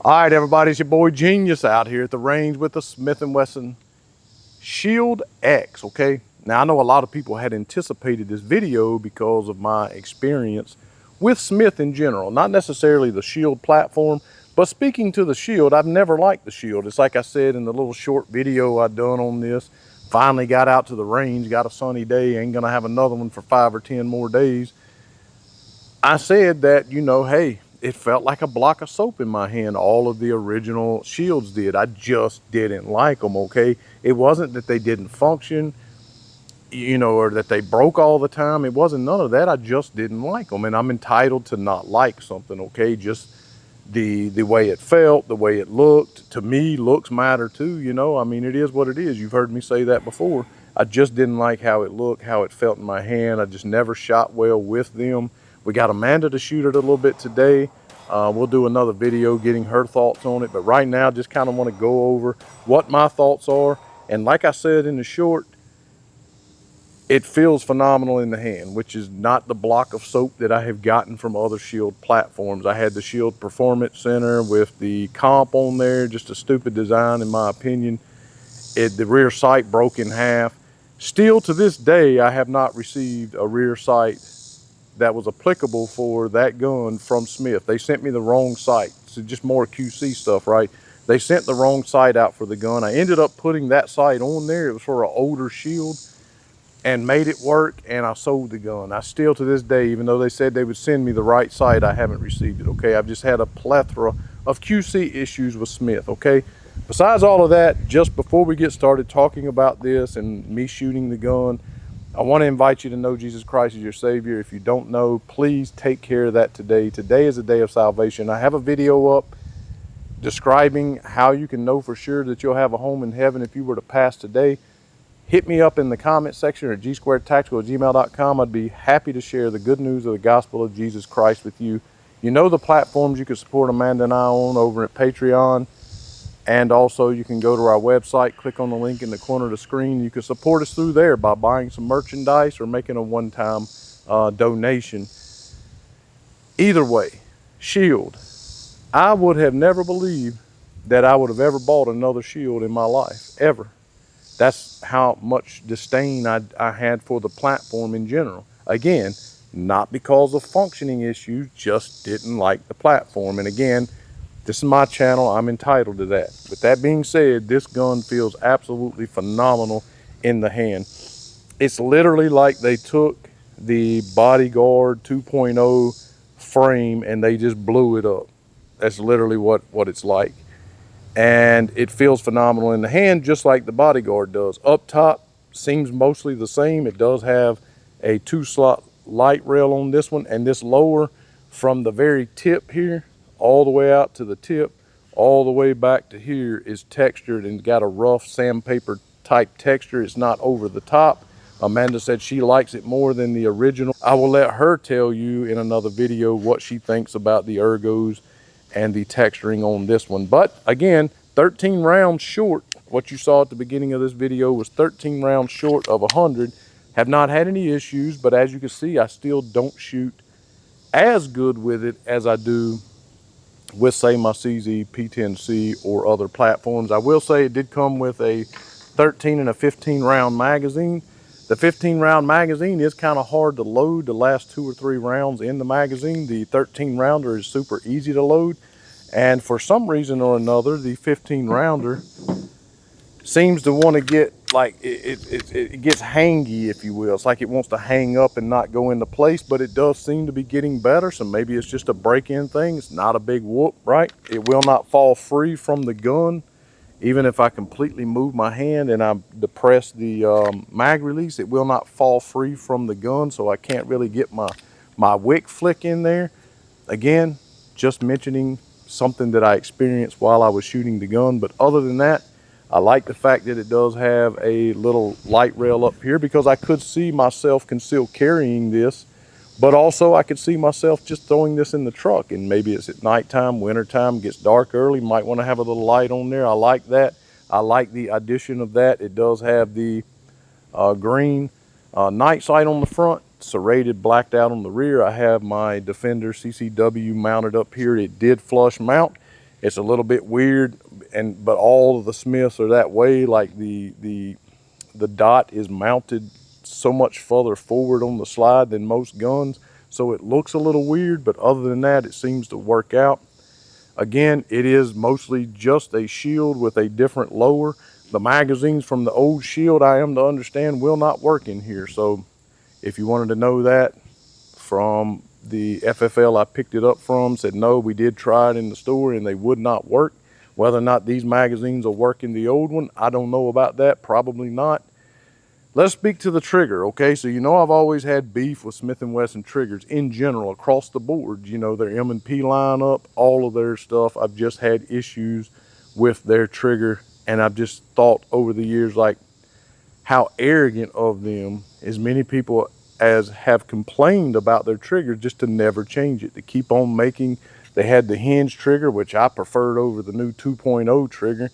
All right, everybody, it's your boy Genius out here at the range with the Smith Wesson Shield X, okay? Now, I know a lot of people had anticipated this video because of my experience with Smith in general, not necessarily the Shield platform, but speaking to the Shield, I've never liked the Shield. It's like I said in the little short video I done on this. Finally got out to the range, got a sunny day, ain't gonna have another one for 5 or 10 more days. I said that, you know, hey, it felt like a block of soap in my hand. All of the original Shields did. I just didn't like them, okay? It wasn't that they didn't function, you know, or that they broke all the time. It wasn't none of that. I just didn't like them. And I'm entitled to not like something, okay? Just the way it felt, the way it looked. To me, looks matter too, you know? I mean, it is what it is. You've heard me say that before. I just didn't like how it looked, how it felt in my hand. I just never shot well with them. We got Amanda to shoot it a little bit today. We'll do another video getting her thoughts on it. But right now, just kind of want to go over what my thoughts are. And like I said in the short, it feels phenomenal in the hand, which is not the block of soap that I have gotten from other Shield platforms. I had the Shield Performance Center with the comp on there, just a stupid design in my opinion. The rear sight broke in half. Still to this day, I have not received a rear sight that was applicable for that gun from Smith. They sent me the wrong sight. So just more QC stuff, right? They sent the wrong sight out for the gun. I ended up putting that sight on there. It was for an older Shield and made it work, and I sold the gun. I still to this day, even though they said they would send me the right sight, I haven't received it, okay? I've just had a plethora of QC issues with Smith, okay? Besides all of that, just before we get started talking about this and me shooting the gun, I want to invite you to know Jesus Christ as your Savior. If you don't know, please take care of that today. Today is a day of salvation. I have a video up describing how you can know for sure that you'll have a home in heaven if you were to pass today. Hit me up in the comment section at gsquaredtactical@gmail.com. I'd be happy to share the good news of the gospel of Jesus Christ with you. You know the platforms you can support Amanda and I on over at Patreon. And also you can go to our website, click on the link in the corner of the screen. You can support us through there by buying some merchandise or making a one-time donation. Either way, Shield. I would have never believed that I would have ever bought another Shield in my life, ever. That's how much disdain I had for the platform in general. Again, not because of functioning issues, just didn't like the platform. And again, this is my channel, I'm entitled to that. With that being said, this gun feels absolutely phenomenal in the hand. It's literally like they took the Bodyguard 2.0 frame and they just blew it up. That's literally what it's like. And it feels phenomenal in the hand, just like the Bodyguard does. Up top, seems mostly the same. It does have a 2-slot light rail on this one, and this lower from the very tip here, all the way out to the tip, all the way back to here is textured and got a rough sandpaper type texture. It's not over the top. Amanda said she likes it more than the original. I will let her tell you in another video what she thinks about the ergos and the texturing on this one. But again, 13 rounds short. What you saw at the beginning of this video was 13 rounds short of 100. Have not had any issues, but as you can see, I still don't shoot as good with it as I do with, say, my CZ P10C or other platforms. I will say it did come with a 13 and a 15 round magazine. The 15 round magazine is kind of hard to load the last 2 or 3 rounds in the magazine. The 13 rounder is super easy to load. And for some reason or another, the 15 rounder seems to want to get like, it gets hangy, if you will. It's like it wants to hang up and not go into place, but it does seem to be getting better. So maybe it's just a break-in thing. It's not a big whoop, right? It will not fall free from the gun. Even if I completely move my hand and I depress the mag release, it will not fall free from the gun. So I can't really get my wick flick in there. Again, just mentioning something that I experienced while I was shooting the gun. But other than that, I like the fact that it does have a little light rail up here, because I could see myself concealed carrying this, but also I could see myself just throwing this in the truck, and maybe it's at nighttime, wintertime, gets dark early, might want to have a little light on there. I like that. I like the addition of that. It does have the green night sight on the front, serrated blacked out on the rear. I have my Defender CCW mounted up here. It did flush mount. It's a little bit weird, but all of the Smiths are that way. Like the dot is mounted so much further forward on the slide than most guns, so it looks a little weird, but other than that, it seems to work out. Again, it is mostly just a shield with a different lower. The magazines from the old shield, I am to understand, will not work in here. So if you wanted to know that, from the FFL I picked it up from, said no, we did try it in the store and they would not work. Whether or not these magazines will work in the old one, I don't know about that, probably not. Let's speak to the trigger, okay? So you know I've always had beef with Smith & Wesson triggers in general, across the board. You know, their M&P lineup, all of their stuff. I've just had issues with their trigger, and I've just thought over the years, like, how arrogant of them, as many people as have complained about their trigger, just to never change it, to keep on making. They had the hinge trigger, which I preferred over the new 2.0 trigger,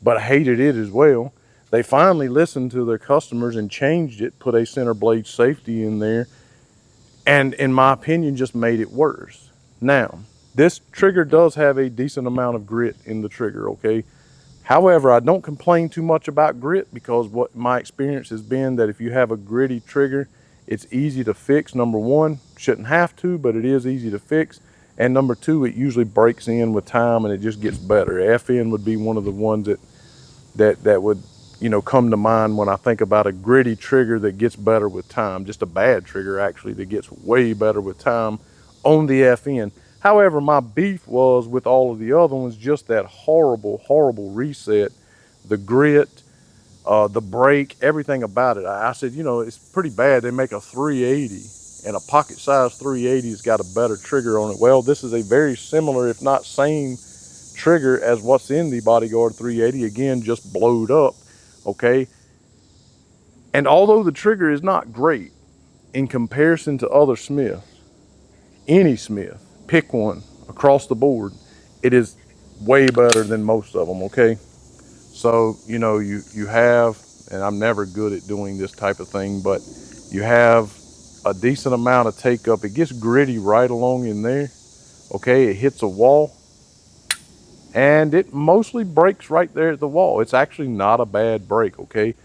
but I hated it as well. They finally listened to their customers and changed it, put a center blade safety in there, and in my opinion, just made it worse. Now, this trigger does have a decent amount of grit in the trigger, okay? However, I don't complain too much about grit, because what my experience has been, that if you have a gritty trigger, it's easy to fix. Number one, shouldn't have to, but it is easy to fix. And number two, it usually breaks in with time and it just gets better. FN would be one of the ones that would, you know, come to mind when I think about a gritty trigger that gets better with time. Just a bad trigger, actually, that gets way better with time on the FN. However, my beef was with all of the other ones, just that horrible, horrible reset, the grit, the break, everything about it. I said, you know, it's pretty bad. They make a 380, and a pocket size 380 has got a better trigger on it. Well, this is a very similar, if not same, trigger as what's in the Bodyguard 380. Again, just blowed up, okay? And although the trigger is not great in comparison to other Smiths, any Smith, pick one across the board, it is way better than most of them, okay? So, you know, you have, and I'm never good at doing this type of thing, but you have a decent amount of take up. It gets gritty right along in there, okay? It hits a wall, and it mostly breaks right there at the wall. It's actually not a bad break, okay?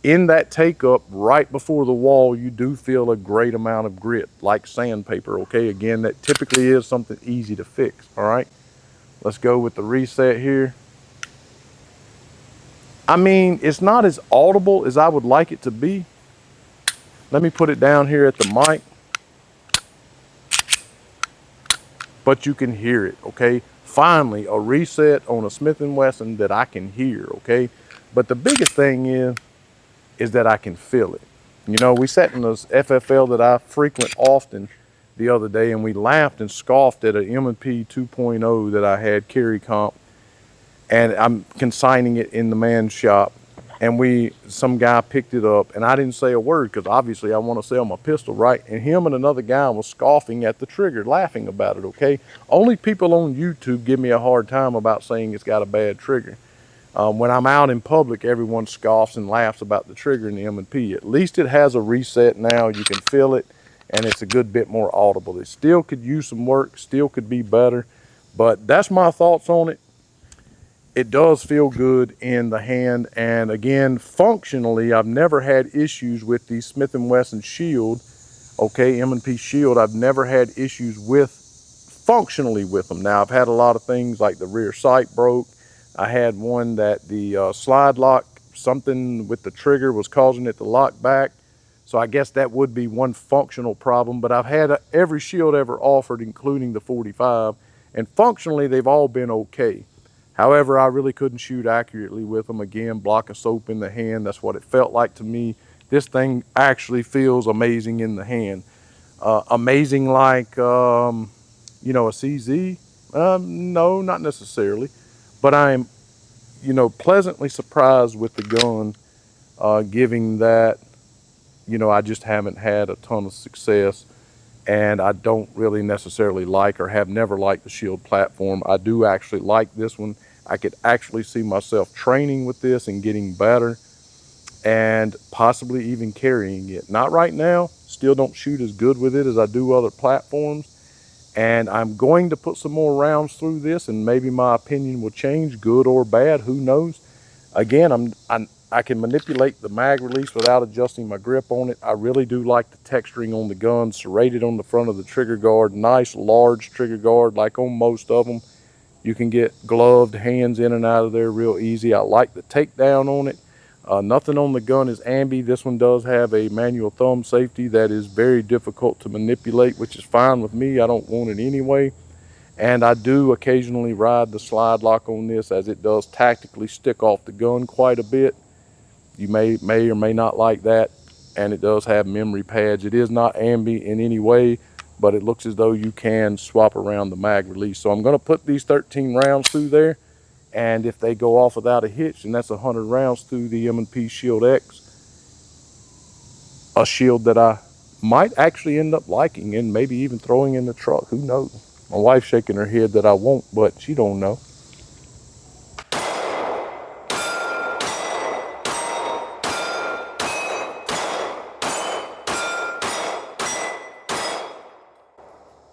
In that take up right before the wall, you do feel a great amount of grit, like sandpaper, okay? Again, that typically is something easy to fix, all right? Let's go with the reset here. I mean, it's not as audible as I would like it to be. Let me put it down here at the mic. But you can hear it, okay? Finally, a reset on a Smith & Wesson that I can hear, okay? But the biggest thing is that I can feel it. You know, we sat in this FFL that I frequent often the other day, and we laughed and scoffed at an M&P 2.0 that I had carry comp, and I'm consigning it in the man's shop, and some guy picked it up, and I didn't say a word, because obviously I want to sell my pistol, right? And him and another guy was scoffing at the trigger, laughing about it, okay? Only people on YouTube give me a hard time about saying it's got a bad trigger. When I'm out in public, everyone scoffs and laughs about the trigger in the M&P. At least it has a reset now. You can feel it, and it's a good bit more audible. It still could use some work, still could be better, but that's my thoughts on it. It does feel good in the hand, and again, functionally, I've never had issues with the Smith & Wesson Shield, okay, M&P Shield. I've never had issues functionally with them. Now, I've had a lot of things like the rear sight broke. I had one that the slide lock, something with the trigger was causing it to lock back. So I guess that would be one functional problem, but I've had every shield ever offered, including the 45, and functionally they've all been okay. However, I really couldn't shoot accurately with them. Again, block of soap in the hand, that's what it felt like to me. This thing actually feels amazing in the hand. Amazing like, you know, a CZ? No, not necessarily. But I'm, you know, pleasantly surprised with the gun, giving that, you know, I just haven't had a ton of success, and I don't really necessarily like or have never liked the Shield platform. I do actually like this one. I could actually see myself training with this and getting better, and possibly even carrying it. Not right now, still don't shoot as good with it as I do other platforms. And I'm going to put some more rounds through this, and maybe my opinion will change, good or bad, who knows. Again, I can manipulate the mag release without adjusting my grip on it. I really do like the texturing on the gun, serrated on the front of the trigger guard, nice large trigger guard like on most of them. You can get gloved hands in and out of there real easy. I like the takedown on it. Nothing on the gun is ambi. This one does have a manual thumb safety that is very difficult to manipulate, which is fine with me. I don't want it anyway. And I do occasionally ride the slide lock on this, as it does tactically stick off the gun quite a bit. You may or may not like that. And it does have memory pads. It is not ambi in any way, but it looks as though you can swap around the mag release. So I'm going to put these 13 rounds through there. And if they go off without a hitch, and that's 100 rounds through the M&P Shield X, a shield that I might actually end up liking and maybe even throwing in the truck. Who knows? My wife's shaking her head that I won't, but she don't know.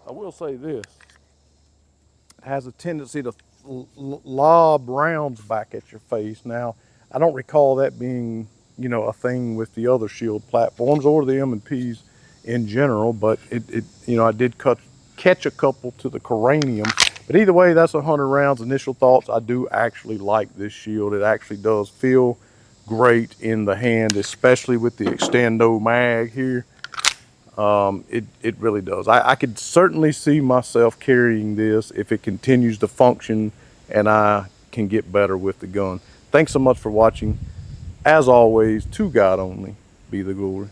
I will say this. It has a tendency to lob rounds back at your face. Now, I don't recall that being, you know, a thing with the other Shield platforms or the M&Ps in general, but you know, I did catch a couple to the cranium. But either way, that's 100 rounds. Initial thoughts, I do actually like this Shield. It actually does feel great in the hand, especially with the extendo mag here. It really does. I could certainly see myself carrying this if it continues to function and I can get better with the gun. Thanks so much for watching. As always, to God only be the glory.